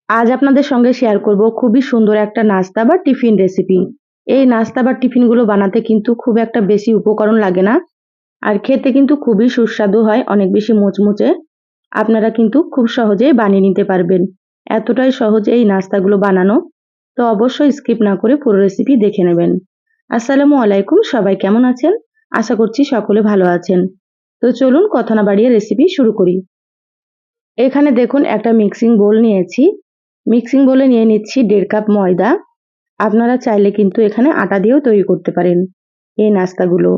আজ আপনাদের সঙ্গে শেয়ার করব খুবই সুন্দর একটা নাস্তা বা টিফিন রেসিপি। এই নাস্তা বা টিফিনগুলো বানাতে কিন্তু খুব একটা বেশি উপকরণ লাগে না, আর খেতে কিন্তু খুবই সুস্বাদু হয়, অনেক বেশি মুচমুচে। আপনারা কিন্তু খুব সহজেই বানিয়ে নিতে পারবেন। এতটাই সহজ এই নাস্তাগুলো বানানো, তো অবশ্যই স্কিপ না করে পুরো রেসিপি দেখে নেবেন। আসসালামু আলাইকুম, সবাই কেমন আছেন? আশা করছি সকলে ভালো আছেন। তো চলুন কথা না বাড়িয়ে রেসিপি শুরু করি। এখানে দেখুন একটা মিক্সিং বোল নিয়েছি। মিক্সিং বোলে নিয়ে নিচ্ছি 1.5 কাপ ময়দা। আপনারা চাইলে কিন্তু এখানে আটা দিয়েও তৈরি করতে পারেন এই নাস্তাগুলো।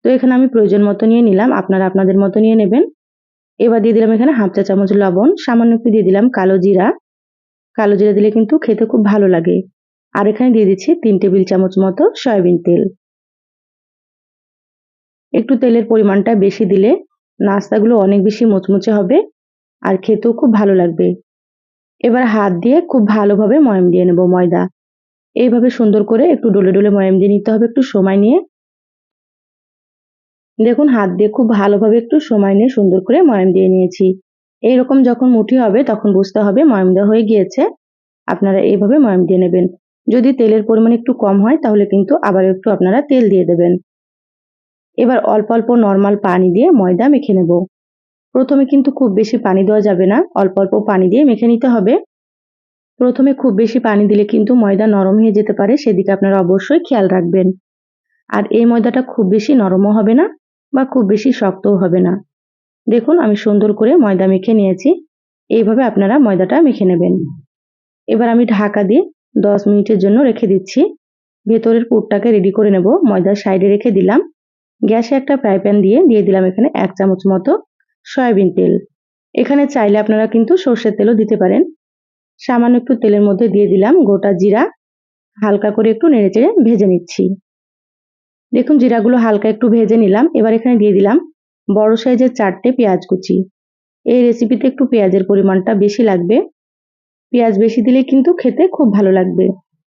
তো এখানে আমি প্রয়োজন মতো নিয়ে নিলাম, আপনারা আপনাদের মতো নিয়ে নেবেন। এবার দিয়ে দিলাম এখানে হাফ চা চামচ লবণ, সামান্য একটু দিয়ে দিলাম কালো জিরা। কালো জিরা দিলে কিন্তু খেতে খুব ভালো লাগে। আর এখানে দিয়ে দিচ্ছি 3 টেবিল চামচ মতো সয়াবিন তেল। একটু তেলের পরিমাণটা বেশি দিলে নাস্তাগুলো অনেক বেশি মুচমুচে হবে আর খেতেও খুব ভালো লাগবে। এবার হাত দিয়ে খুব ভালোভাবে ময়াম দিয়ে নেব ময়দা। এইভাবে সুন্দর করে একটু ডলে ডলে ময়াম দিয়ে নিতে হবে একটু সময় নিয়ে। দেখুন হাত দিয়ে খুব ভালোভাবে একটু সময় নিয়ে সুন্দর করে ময়াম দিয়ে নিয়েছি। এইরকম যখন মুঠি হবে তখন বুঝতে হবে ময়াম দেওয়া হয়ে গিয়েছে। আপনারা এইভাবে ময়াম দিয়ে নেবেন। যদি তেলের পরিমাণ একটু কম হয় তাহলে কিন্তু আবার একটু আপনারা তেল দিয়ে দেবেন। এবার অল্প অল্প নর্মাল পানি দিয়ে ময়দা মেখে নেব। প্রথমে কিন্তু খুব বেশি পানি দেওয়া যাবে না, অল্প অল্প পানি দিয়ে মেখে নিতে হবে। প্রথমে খুব বেশি পানি দিলে কিন্তু ময়দা নরম হয়ে যেতে পারে, সেদিকে আপনারা অবশ্যই খেয়াল রাখবেন। আর এই ময়দাটা খুব বেশি নরমও হবে না বা খুব বেশি শক্তও হবে না। দেখুন আমি সুন্দর করে ময়দা মেখে নিয়েছি। এইভাবে আপনারা ময়দাটা মেখে নেবেন। এবার আমি ঢাকা দিয়ে 10 মিনিটের জন্য রেখে দিচ্ছি। ভেতরের পুরটাকে রেডি করে নেব। ময়দার সাইডে রেখে দিলাম। গ্যাসে একটা ফ্রাই প্যান দিয়ে দিলাম এখানে 1 চামচ মতো সয়াবিন তেল। এখানে চাইলে আপনারা কিন্তু সর্ষের তেলও দিতে পারেন। সামান্য একটু তেলের মধ্যে দিয়ে দিলাম গোটা জিরা। হালকা করে একটু নেড়েচেড়ে ভেজে নিচ্ছি। দেখুন জিরাগুলো হালকা একটু ভেজে নিলাম। এবার এখানে দিয়ে দিলাম বড় সাইজের 4টে পেঁয়াজ কুচি। এই রেসিপিতে একটু পেঁয়াজের পরিমাণটা বেশি লাগবে। পেঁয়াজ বেশি দিলে কিন্তু খেতে খুব ভালো লাগবে।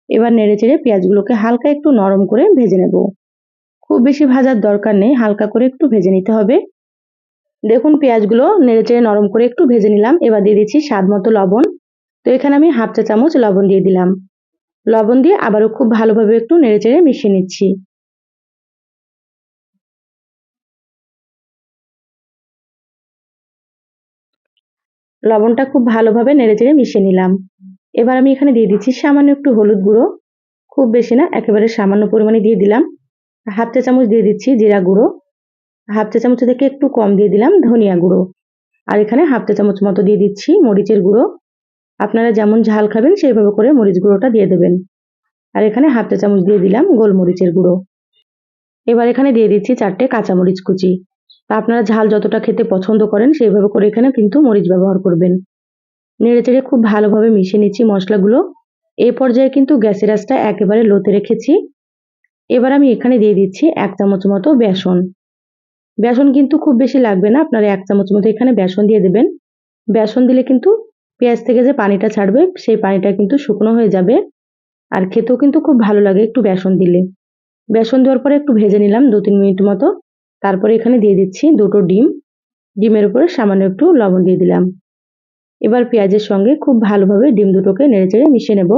এবার নেড়েচেড়ে পেঁয়াজগুলোকে হালকা একটু নরম করে ভেজে নেব। খুব বেশি ভাজার দরকার নেই, হালকা করে একটু ভেজে নিতে হবে। দেখুন পেঁয়াজগুলো নেড়েচেড়ে নরম করে একটু ভেজে নিলাম। এবার দিয়ে দিচ্ছি স্বাদ মতো লবণ। তো এখানে আমি হাফ চা চামচ লবণ দিয়ে দিলাম। লবণ দিয়ে আবারও খুব ভালোভাবে একটু নেড়েচেড়ে মিশিয়ে নিচ্ছি। লবণটা খুব ভালোভাবে নেড়েচেড়ে মিশিয়ে নিলাম। এবার আমি এখানে দিয়ে দিচ্ছি সামান্য একটু হলুদ গুঁড়ো। খুব বেশি না, একেবারে সামান্য পরিমাণে দিয়ে দিলাম। হাফ চা চামচ দিয়ে দিচ্ছি জিরা গুঁড়ো। হাফ চা চামচ থেকে একটু কম দিয়ে দিলাম ধনিয়া গুঁড়ো। আর এখানে হাফ চা চামচ মতো দিয়ে দিচ্ছি মরিচের গুঁড়ো। আপনারা যেমন ঝাল খাবেন সেইভাবে করে মরিচ গুঁড়োটা দিয়ে দেবেন। আর এখানে হাফ চা চামচ দিয়ে দিলাম গোলমরিচের গুঁড়ো। এবার এখানে দিয়ে দিচ্ছি 4টে কাঁচামরিচ কুচি। তা আপনারা ঝাল যতটা খেতে পছন্দ করেন সেইভাবে করে এখানে কিন্তু মরিচ ব্যবহার করবেন। নেড়েচেড়ে খুব ভালোভাবে মিশিয়ে নিচ্ছি মশলাগুলো। এই পর্যায়ে কিন্তু গ্যাসের আঁচটা একেবারে লোতে রেখেছি। এবার আমি এখানে দিয়ে দিচ্ছি 1 চামচ মতো বেসন। বেসন কিন্তু খুব বেশি লাগবে না, আপনারা 1 চামচ মতো এখানে বেসন দিয়ে দেবেন। বেসন দিলে কিন্তু পেঁয়াজ থেকে যে পানিটা ছাড়বে সেই পানিটা কিন্তু শুকনো হয়ে যাবে। আর খেতেও কিন্তু খুব ভালো লাগে একটু বেসন দিলে। বেসন দেওয়ার পরে একটু ভেজে নিলাম 2-3 মিনিট মতো। তারপরে এখানে দিয়ে দিচ্ছি 2টো ডিম। ডিমের উপরে সামান্য একটু লবণ দিয়ে দিলাম। এবার পেঁয়াজের সঙ্গে খুব ভালোভাবে ডিম দুটোকে নেড়েচেড়ে মিশিয়ে নেব।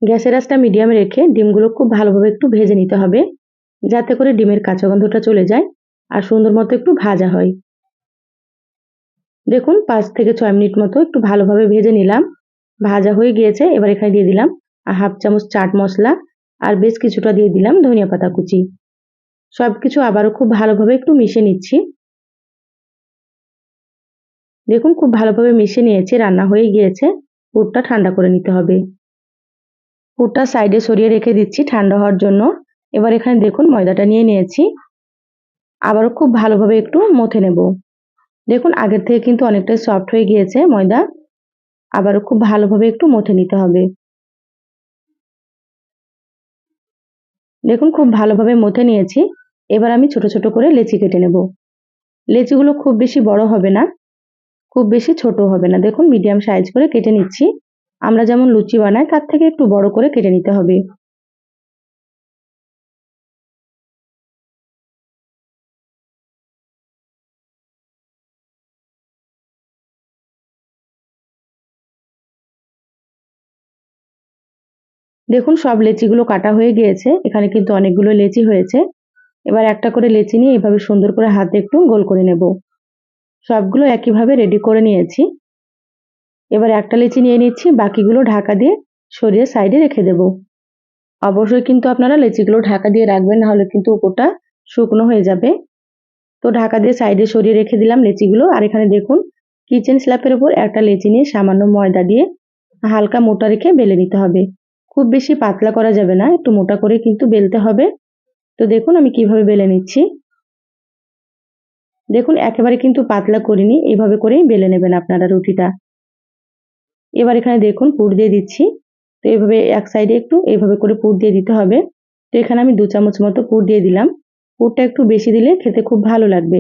গ্যাসের আঁচটা মিডিয়ামে রেখে ডিমগুলো খুব ভালোভাবে একটু ভেজে নিতে হবে, যাতে করে ডিমের কাঁচা গন্ধটা চলে যায় আর সুন্দর মতো একটু ভাজা হয়। দেখুন 5 থেকে 6 মিনিট মতো একটু ভালোভাবে ভেজে নিলাম। ভাজা হয়ে গিয়েছে। এবার এখানে দিয়ে দিলাম হাফ চামচ চাট মশলা আর বেশ কিছুটা দিয়ে দিলাম ধনিয়া পাতা কুচি। সবকিছু আবারও খুব ভালোভাবে একটু মিশিয়ে নিচ্ছি। দেখুন খুব ভালোভাবে মিশিয়ে নিয়েছি, রান্না হয়ে গিয়েছে। পুরটা ঠান্ডা করে নিতে হবে। পুরটা সাইডে সরিয়ে রেখে দিচ্ছি ঠান্ডা হওয়ার জন্য। এবার এখানে দেখুন ময়দাটা নিয়ে নিয়েছি। আবারও খুব ভালোভাবে একটু মথে নেব। দেখুন আগের থেকে কিন্তু অনেকটাই সফট হয়ে গিয়েছে ময়দা। আবারও খুব ভালোভাবে একটু মথে নিতে হবে। দেখুন খুব ভালোভাবে মথে নিয়েছি। এবার আমি ছোট ছোট করে লেচি কেটে নেব। লেচিগুলো খুব বেশি বড় হবে না, খুব বেশি ছোট হবে না। দেখুন মিডিয়াম সাইজ করে কেটে নিচ্ছি। আমরা যেমন লুচি বানাই তার থেকে একটু বড় করে কেটে নিতে হবে। দেখুন সব লেচিগুলো কাটা হয়ে গিয়েছে, এখানে কিন্তু অনেকগুলো লেচি হয়েছে। এবার একটা করে লেচি নিয়ে এভাবে সুন্দর করে হাতে একটু গোল করে নেব। সবগুলো একইভাবে রেডি করে নিয়েছি। এবার একটা লেচি নিয়ে নিচ্ছি, বাকিগুলো ঢাকা দিয়ে সরিয়ে সাইডে রেখে দেব। অবশ্যই কিন্তু আপনারা লেচিগুলো ঢাকা দিয়ে রাখবেন, নাহলে কিন্তু উপরটা শুকনো হয়ে যাবে। তো ঢাকা দিয়ে সাইডে সরিয়ে রেখে দিলাম লেচিগুলো। আর এখানে দেখুন কিচেন স্ল্যাপের উপর একটা লেচি নিয়ে সামান্য ময়দা দিয়ে হালকা মোটা রেখে বেলে নিতে হবে। খুব বেশি পাতলা করা যাবে না, একটু মোটা করে কিন্তু বেলতে হবে। তো দেখুন আমি কিভাবে বেলে নিচ্ছি। দেখুন একেবারে কিন্তু পাতলা করিনি, এইভাবে করেই বেলে নেবেন আপনারা রুটিটা। এবার এখানে দেখুন পুর দিয়ে দিচ্ছি। তো এইভাবে এক সাইডে একটু এইভাবে করে পুর দিয়ে দিতে হবে। তো এখানে আমি 2 চামচ মতো পুর দিয়ে দিলাম। পুরটা একটু বেশি দিলে খেতে খুব ভালো লাগবে।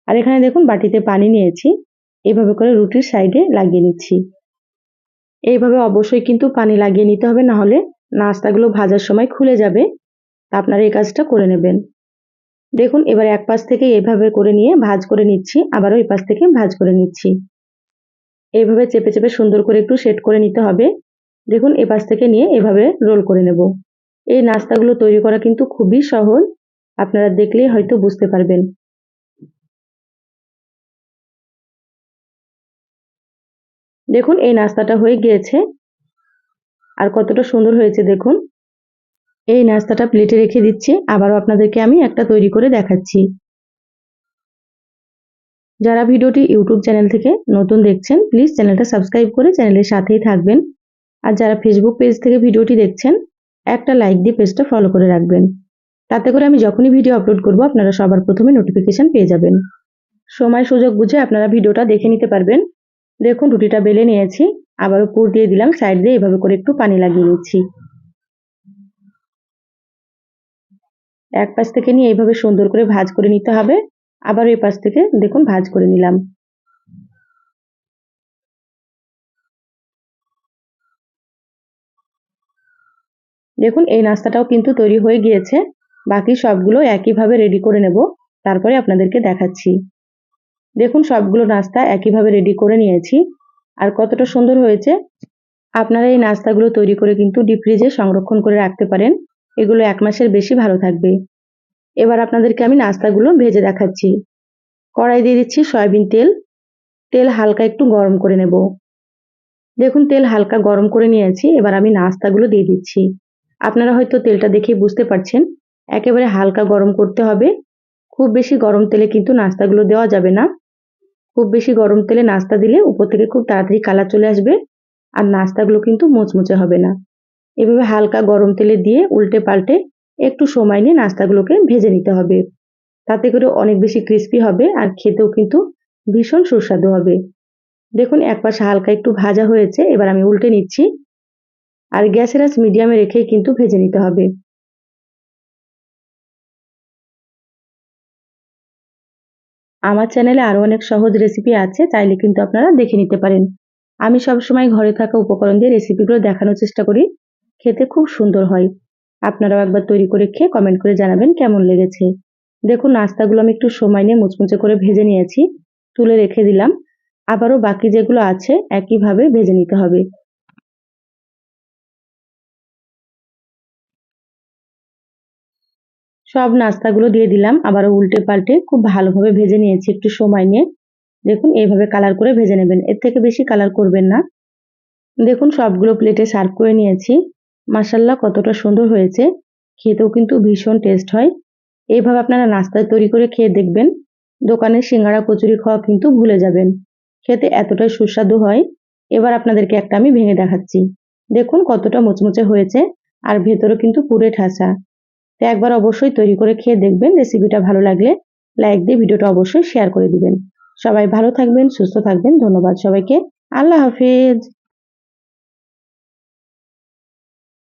আর এখানে দেখুন বাটিতে পানি নিয়েছি, এইভাবে করে রুটির সাইডে লাগিয়ে নিচ্ছি। এইভাবে অবশ্যই কিন্তু পানি লাগিয়ে নিতে হবে, না হলে নাস্তাগুলো ভাজার সময় খুলে যাবে। তা আপনারা এই কাজটা করে নেবেন। দেখুন এবার এক পাশ থেকে এইভাবে করে নিয়ে ভাঁজ করে নিচ্ছি, আবারও এই পাশ থেকে ভাঁজ করে নিচ্ছি। এইভাবে চেপে চেপে সুন্দর করে একটু সেট করে নিতে হবে। দেখুন এ পাশ থেকে নিয়ে এভাবে রোল করে নেব। এই নাস্তাগুলো তৈরি করা কিন্তু খুবই সহজ, আপনারা দেখলেই হয়তো বুঝতে পারবেন। দেখুন এই নাস্তাটা হয়ে গিয়েছে, আর কতটা সুন্দর হয়েছে দেখুন। এই নাস্তাটা প্লেটে রেখে দিচ্ছি, আবারও আপনাদেরকে আমি একটা তৈরি করে দেখাচ্ছি। যারা ভিডিওটি ইউটিউব চ্যানেল থেকে নতুন দেখছেন, প্লিজ চ্যানেলটা সাবস্ক্রাইব করে চ্যানেলের সাথেই থাকবেন। আর যারা ফেসবুক পেজ থেকে ভিডিওটি দেখছেন, একটা লাইক দিয়ে পেজটা ফলো করে রাখবেন। তাতে করে আমি যখনই ভিডিও আপলোড করব আপনারা সবার প্রথমে নোটিফিকেশন পেয়ে যাবেন। সময় সুযোগ বুঝে আপনারা ভিডিওটা দেখে নিতে পারবেন। দেখুন রুটিটা বেলে নিয়েছি, আবারও পুর দিয়ে দিলাম, সাইড দিয়ে এভাবে করে একটু পানি লাগিয়ে নিচ্ছি। এক পাশ থেকে নিয়ে এইভাবে সুন্দর করে ভাঁজ করে নিতে হবে, আবার এই পাশ থেকে দেখুন ভাঁজ করে নিলাম। দেখুন এই নাস্তাটাও কিন্তু তৈরি হয়ে গিয়েছে। বাকি সবগুলো একইভাবে রেডি করে নেব, তারপরে আপনাদেরকে দেখাচ্ছি। দেখুন সবগুলো নাস্তা একইভাবে রেডি করে নিয়েছি, আর কতটা সুন্দর হয়েছে। আপনারা এই নাস্তাগুলো তৈরি করে কিন্তু ডিপ ফ্রিজে সংরক্ষণ করে রাখতে পারেন, এগুলো 1 মাসের বেশি ভালো থাকবে। এবার আপনাদেরকে আমি নাস্তাগুলো ভেজে দেখাচ্ছি। কড়াই দিয়ে দিচ্ছি সয়াবিন তেল। তেল হালকা একটু গরম করে নেব। দেখুন তেল হালকা গরম করে নিয়েছি, এবার আমি নাস্তাগুলো দিয়ে দিচ্ছি। আপনারা হয়তো তেলটা দেখে বুঝতে পারছেন, একেবারে হালকা গরম করতে হবে। খুব বেশি গরম তেলে কিন্তু নাস্তাগুলো দেওয়া যাবে না। খুব বেশি গরম তেলে নাস্তা দিলে উপর থেকে খুব তাড়াতাড়ি কালার চলে আসবে, আর নাস্তাগুলো কিন্তু মুচমুচে হবে না। এভাবে হালকা গরম তেলে দিয়ে উল্টে পাল্টে একটু সময় নিয়ে নাস্তাগুলোকে ভেজে নিতে হবে। তাতে করে অনেক বেশি ক্রিস্পি হবে, আর খেতেও কিন্তু ভীষণ সুস্বাদু হবে। দেখুন এক পাশে হালকা একটু ভাজা হয়েছে, এবার আমি উল্টে নিচ্ছি। আর গ্যাসের আঁচ মিডিয়ামে রেখেই কিন্তু ভেজে নিতে হবে। আমার চ্যানেলে আরো অনেক সহজ রেসিপি আছে, চাইলে কিন্তু আপনারা দেখে নিতে পারেন। আমি সবসময় ঘরে থাকা উপকরণ দিয়ে রেসিপিগুলো দেখানোর চেষ্টা করি, খেতে খুব সুন্দর হয়। আপনারাও একবার তৈরি করে খেয়ে কমেন্ট করে জানাবেন কেমন লেগেছে। দেখুন নাস্তাগুলো আমি একটু সময় নিয়ে মুচমুচে করে ভেজে নিয়েছি, তুলে রেখে দিলাম। আবারও বাকি যেগুলো আছে একইভাবে ভেজে নিতে হবে। সব নাস্তাগুলো দিয়ে দিলাম, আবারও উল্টে পাল্টে খুব ভালোভাবে ভেজে নিয়েছি একটু সময় নিয়ে। দেখুন এইভাবে কালার করে ভেজে নেবেন, এর থেকে বেশি কালার করবেন না। দেখুন সবগুলো প্লেটে সার্ভ করে নিয়েছি। মাশাআল্লাহ কতটা সুন্দর হয়েছে, খেতেও কিন্তু ভীষণ টেস্ট হয়। এইভাবে আপনারা নাস্তা তৈরি করে খেয়ে দেখবেন, দোকানের সিঙ্গাড়া কচুরি খাওয়া কিন্তু ভুলে যাবেন। খেতে এতটাই সুস্বাদু হয়। এবার আপনাদেরকে একটা আমি ভেঙে দেখাচ্ছি। দেখুন কতটা মুচমুচে হয়েছে, আর ভেতরে কিন্তু পুরে ঠাসা। তো একবার অবশ্যই তৈরি করে খেয়ে দেখবেন। রেসিপিটা ভালো লাগলে লাইক দিয়ে ভিডিওটা অবশ্যই শেয়ার করে দিবেন। সবাই ভালো থাকবেন, সুস্থ থাকবেন। ধন্যবাদ সবাইকে। আল্লাহ হাফেজ।